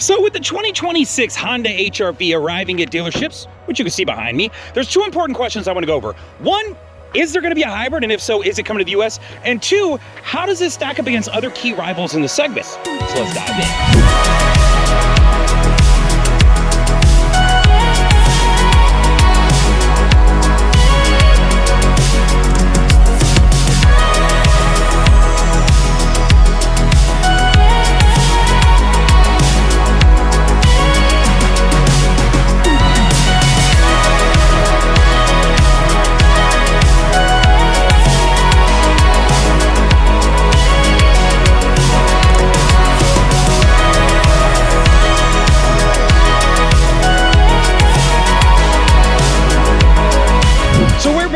So with the 2026 Honda HR-V arriving at dealerships, which you can see behind me, there's two important questions I want to go over. One, is there going to be a hybrid? And if so, is it coming to the US? And two, how does this stack up against other key rivals in the segment? So let's dive in.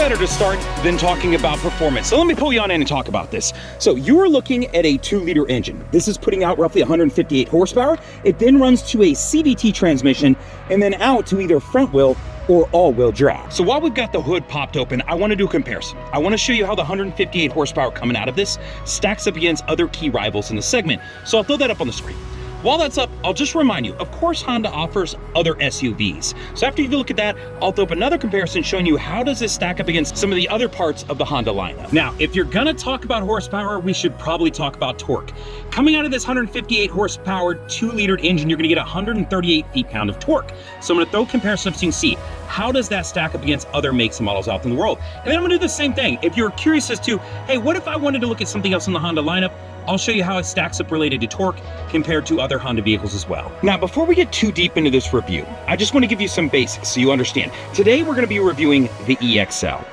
To start than talking about performance. So let me pull you on in and talk about this. So you are looking at a 2-liter engine. This is putting out roughly 158 horsepower. It then runs to a CVT transmission and then out to either front wheel or all-wheel drive. So while we've got the hood popped open, I want to do a comparison. I want to show you how the 158 horsepower coming out of this stacks up against other key rivals in the segment. So I'll throw that up on the screen. While that's up, I'll just remind you, of course, Honda offers other SUVs. So after you look at that, I'll throw up another comparison showing you how does this stack up against some of the other parts of the Honda lineup. Now, if you're gonna talk about horsepower, we should probably talk about torque. Coming out of this 158 horsepower 2-liter engine, you're gonna get 138 feet-pound of torque. So I'm gonna throw a comparison up so you can see how does that stack up against other makes and models out in the world. And then I'm gonna do the same thing. If you're curious as to, hey, what if I wanted to look at something else in the Honda lineup? I'll show you how it stacks up related to torque compared to other Honda vehicles as well. Now, before we get too deep into this review, I just want to give you some basics so you understand. Today, we're going to be reviewing the EXL.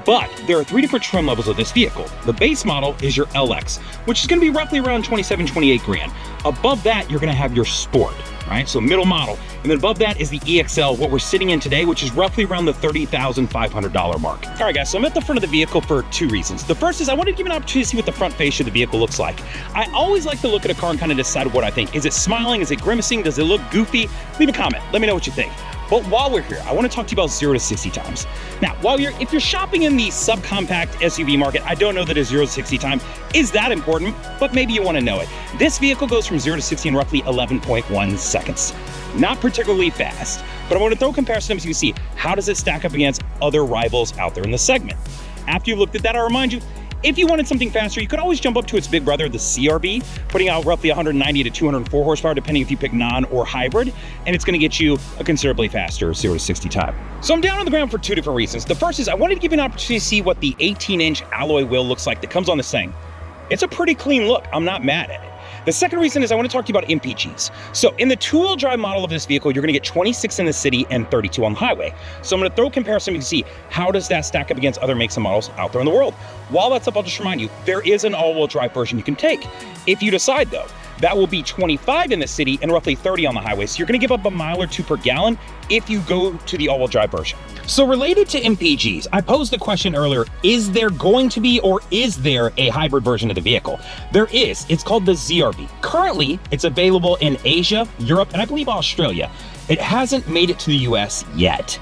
But there are 3 different trim levels of this vehicle. The base model is your LX, which is going to be roughly around 27, 28 grand. Above that, you're going to have your Sport, right? So middle model. And then above that is the EXL, what we're sitting in today, which is roughly around the $30,500 mark. All right, guys, so I'm at the front of the vehicle for 2 reasons. The first is I wanted to give you an opportunity to see what the front face of the vehicle looks like. I always like to look at a car and kind of decide what I think. Is it smiling? Is it grimacing? Does it look goofy? Leave a comment. Let me know what you think. But while we're here, I want to talk to you about 0 to 60 times. Now, if you're shopping in the subcompact SUV market, I don't know that a 0 to 60 time is that important, but maybe you want to know it. This vehicle goes from 0 to 60 in roughly 11.1 seconds. Not particularly fast, but I want to throw a comparison so you can see how does it stack up against other rivals out there in the segment. After you've looked at that, I'll remind you, if you wanted something faster, you could always jump up to its big brother, the CR-V, putting out roughly 190 to 204 horsepower, depending if you pick non or hybrid, and it's gonna get you a considerably faster 0 to 60 time. So I'm down on the ground for 2 different reasons. The first is I wanted to give you an opportunity to see what the 18-inch alloy wheel looks like that comes on this thing. It's a pretty clean look. I'm not mad at it. The second reason is I want to talk to you about MPGs. So in the 2-wheel drive model of this vehicle, you're going to get 26 in the city and 32 on the highway. So I'm going to throw a comparison. You can see how does that stack up against other makes and models out there in the world. While that's up, I'll just remind you, there is an all-wheel drive version you can take. If you decide, though, that will be 25 in the city and roughly 30 on the highway. So you're going to give up a mile or 2 per gallon if you go to the all-wheel drive version. So related to MPGs, I posed the question earlier, is there going to be or is there a hybrid version of the vehicle? There is. It's called the ZR-V. Currently, it's available in Asia, Europe, and I believe Australia. It hasn't made it to the US yet,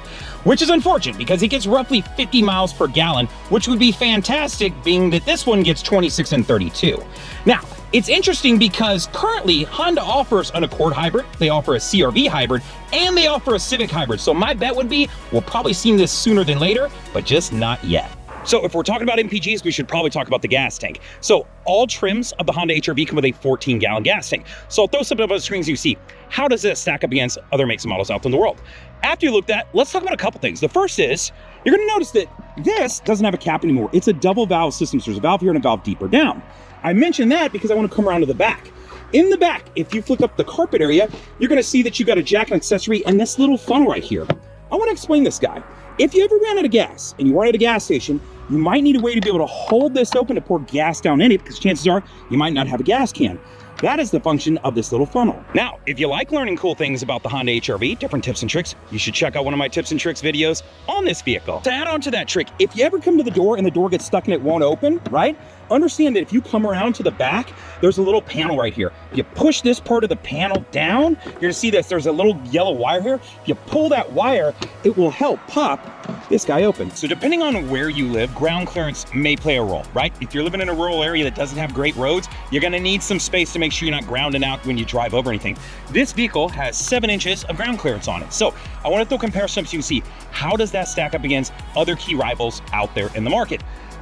which is unfortunate because it gets roughly 50 miles per gallon, which would be fantastic being that this one gets 26 and 32. Now, it's interesting because currently Honda offers an Accord hybrid, they offer a CR-V hybrid, and they offer a Civic hybrid. So my bet would be we'll probably see this sooner than later, but just not yet. So if we're talking about MPGs, we should probably talk about the gas tank. So all trims of the Honda HR-V come with a 14-gallon gas tank. So I'll throw something up on the screen so you see how does this stack up against other makes and models out in the world. After you looked at, let's talk about a couple things. The first is, you're gonna notice that this doesn't have a cap anymore. It's a double valve system, so there's a valve here and a valve deeper down. I mentioned that because I want to come around to the back. In the back, if you flick up the carpet area, you're gonna see that you got a jack and accessory and this little funnel right here. I wanna explain this guy. If you ever ran out of gas and you weren't at a gas station, you might need a way to be able to hold this open to pour gas down in it because chances are you might not have a gas can. That is the function of this little funnel. Now, if you like learning cool things about the Honda HR-V, different tips and tricks, you should check out one of my tips and tricks videos on this vehicle. To add on to that trick, if you ever come to the door and the door gets stuck and it won't open, right? Understand that if you come around to the back, there's a little panel right here. You push this part of the panel down, you're gonna see this, there's a little yellow wire here. If you pull that wire, it will help pop this guy open. So depending on where you live, ground clearance may play a role, right? If you're living in a rural area that doesn't have great roads, you're gonna need some space to make sure you're not grounding out when you drive over anything. This vehicle has 7 inches of ground clearance on it. So I wanna throw comparisons so you can see how does that stack up against other key rivals out there in the market.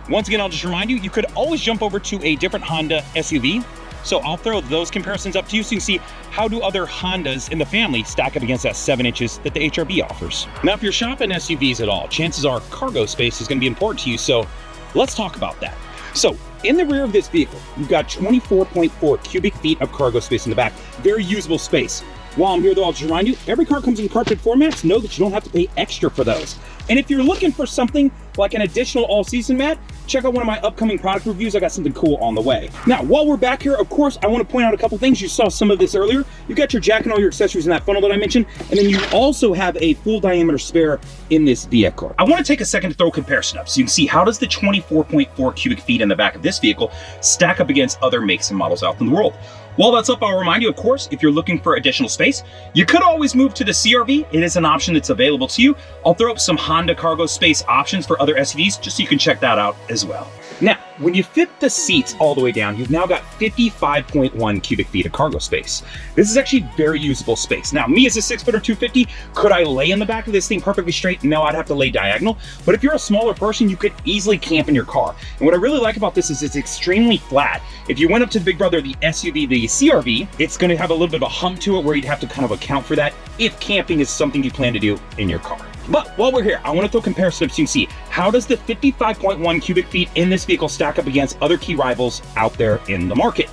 Once again, I'll just remind you, you could always jump over to a different Honda SUV. So I'll throw those comparisons up to you so you can see how do other Hondas in the family stack up against that 7 inches that the HRV offers. Now, if you're shopping SUVs at all, chances are cargo space is gonna be important to you, so let's talk about that. So in the rear of this vehicle, you've got 24.4 cubic feet of cargo space in the back. Very usable space. While I'm here though, I'll just remind you, every car comes in carpet formats. Know that you don't have to pay extra for those. And if you're looking for something like an additional all-season mat, check out one of my upcoming product reviews. I got something cool on the way. Now, while we're back here, of course, I want to point out a couple things. You saw some of this earlier. You got your jack and all your accessories in that funnel that I mentioned, and then you also have a full diameter spare in this vehicle. I want to take a second to throw a comparison up so you can see how does the 24.4 cubic feet in the back of this vehicle stack up against other makes and models out in the world. While that's up, I'll remind you, of course, if you're looking for additional space, you could always move to the CRV. It is an option that's available to you. I'll throw up some Honda cargo space options for other SUVs just so you can check that out as well. Now, when you fit the seats all the way down, you've now got 55.1 cubic feet of cargo space. This is actually very usable space. Now, me as a 6'2", 250, could I lay in the back of this thing perfectly straight? No, I'd have to lay diagonal. But if you're a smaller person, you could easily camp in your car. And what I really like about this is it's extremely flat. If you went up to the big brother, the SUV, the CRV, it's gonna have a little bit of a hump to it where you'd have to kind of account for that if camping is something you plan to do in your car. But while we're here, I want to throw comparison so you can see how does the 55.1 cubic feet in this vehicle stack up against other key rivals out there in the market.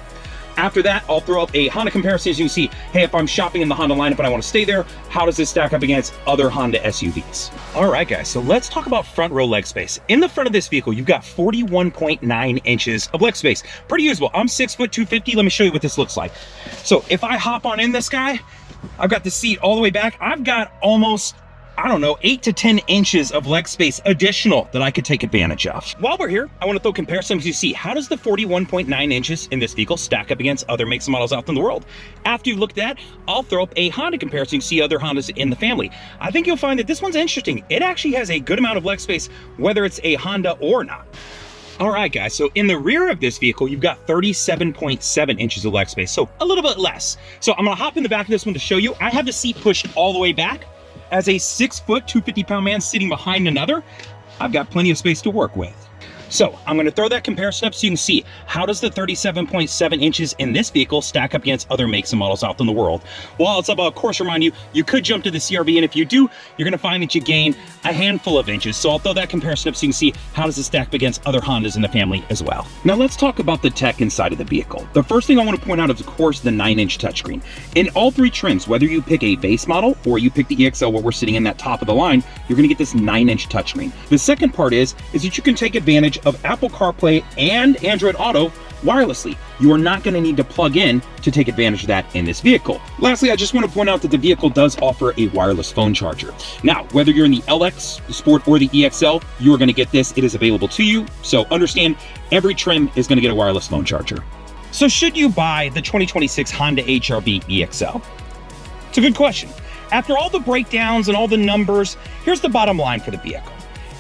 After that, I'll throw up a Honda comparison so you can see, hey, if I'm shopping in the Honda lineup and I want to stay there, how does this stack up against other Honda SUVs? All right, guys, so let's talk about front row leg space. In the front of this vehicle, you've got 41.9 inches of leg space. Pretty usable. I'm 6'2", 250. Let me show you what this looks like. So if I hop on in this guy, I've got the seat all the way back. I've got almost, I don't know, 8 to 10 inches of leg space additional that I could take advantage of. While we're here, I want to throw comparisons to see how does the 41.9 inches in this vehicle stack up against other makes and models out in the world. After you've looked at that, I'll throw up a Honda comparison to see other Hondas in the family. I think you'll find that this one's interesting. It actually has a good amount of leg space, whether it's a Honda or not. All right, guys, so in the rear of this vehicle, you've got 37.7 inches of leg space, so a little bit less. So I'm gonna hop in the back of this one to show you. I have the seat pushed all the way back. As a 6', 250-pound man sitting behind another, I've got plenty of space to work with. So I'm going to throw that comparison up so you can see how does the 37.7 inches in this vehicle stack up against other makes and models out in the world. While it's up, I'll of course remind you, you could jump to the CRV, and if you do, you're going to find that you gain a handful of inches. So I'll throw that comparison up so you can see how does it stack up against other Hondas in the family as well. Now let's talk about the tech inside of the vehicle. The first thing I want to point out is, of course, the 9-inch touchscreen. In all 3 trims, whether you pick a base model or you pick the EXL where we're sitting in that top of the line, you're going to get this 9-inch touchscreen. The second part is that you can take advantage of Apple CarPlay and Android Auto wirelessly. You are not going to need to plug in to take advantage of that in this vehicle. Lastly, I just want to point out that the vehicle does offer a wireless phone charger. Now, whether you're in the LX, the Sport, or the EXL, you are going to get this. It is available to you. So understand, every trim is going to get a wireless phone charger. So should you buy the 2026 Honda HR-V EXL? It's a good question. After all the breakdowns and all the numbers, here's the bottom line for the vehicle.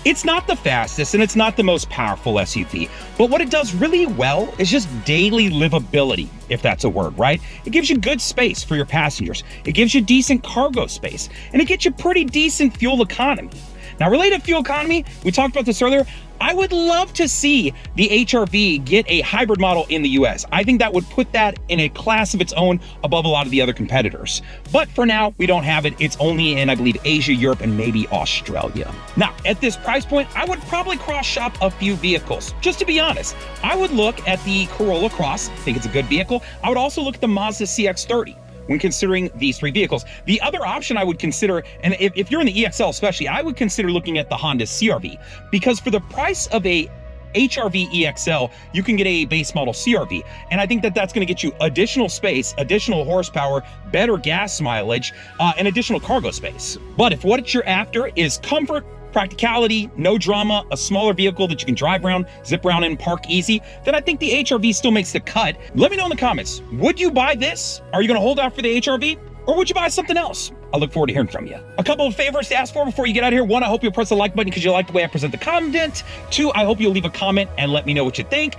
It's not the fastest and it's not the most powerful SUV, but what it does really well is just daily livability, if that's a word, right? It gives you good space for your passengers. It gives you decent cargo space, and it gets you pretty decent fuel economy. Now, related to fuel economy, we talked about this earlier. I would love to see the HR-V get a hybrid model in the US. I think that would put that in a class of its own above a lot of the other competitors. But for now, we don't have it. It's only in, I believe, Asia, Europe, and maybe Australia. Now, at this price point, I would probably cross-shop a few vehicles. Just to be honest, I would look at the Corolla Cross. I think it's a good vehicle. I would also look at the Mazda CX-30. When considering these 3 vehicles. The other option I would consider, and if you're in the EXL especially, I would consider looking at the Honda CR-V, because for the price of a HR-V EXL, you can get a base model CR-V. And I think that that's going to get you additional space, additional horsepower, better gas mileage, and additional cargo space. But if what you're after is comfort, practicality, no drama, a smaller vehicle that you can drive around, zip around in, park easy, then I think the HR-V still makes the cut. Let me know in the comments, would you buy this? Are you going to hold out for the HR-V? Or would you buy something else? I look forward to hearing from you. A couple of favors to ask for before you get out of here. One, I hope you'll press the like button because you like the way I present the content. Two, I hope you'll leave a comment and let me know what you think.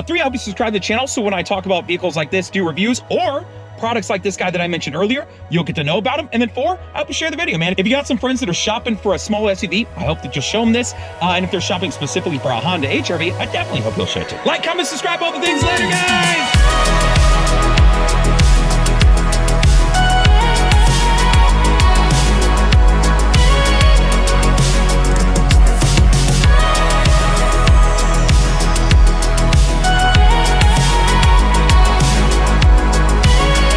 Three, I hope you subscribe to the channel so when I talk about vehicles like this, do reviews, or products like this guy that I mentioned earlier, you'll get to know about them. And then four, I hope you share the video, man. If you got some friends that are shopping for a small SUV, I hope that you'll show them this. And if they're shopping specifically for a Honda HR-V, I definitely hope you'll share it too. Like, comment, subscribe, all the things. Later, guys!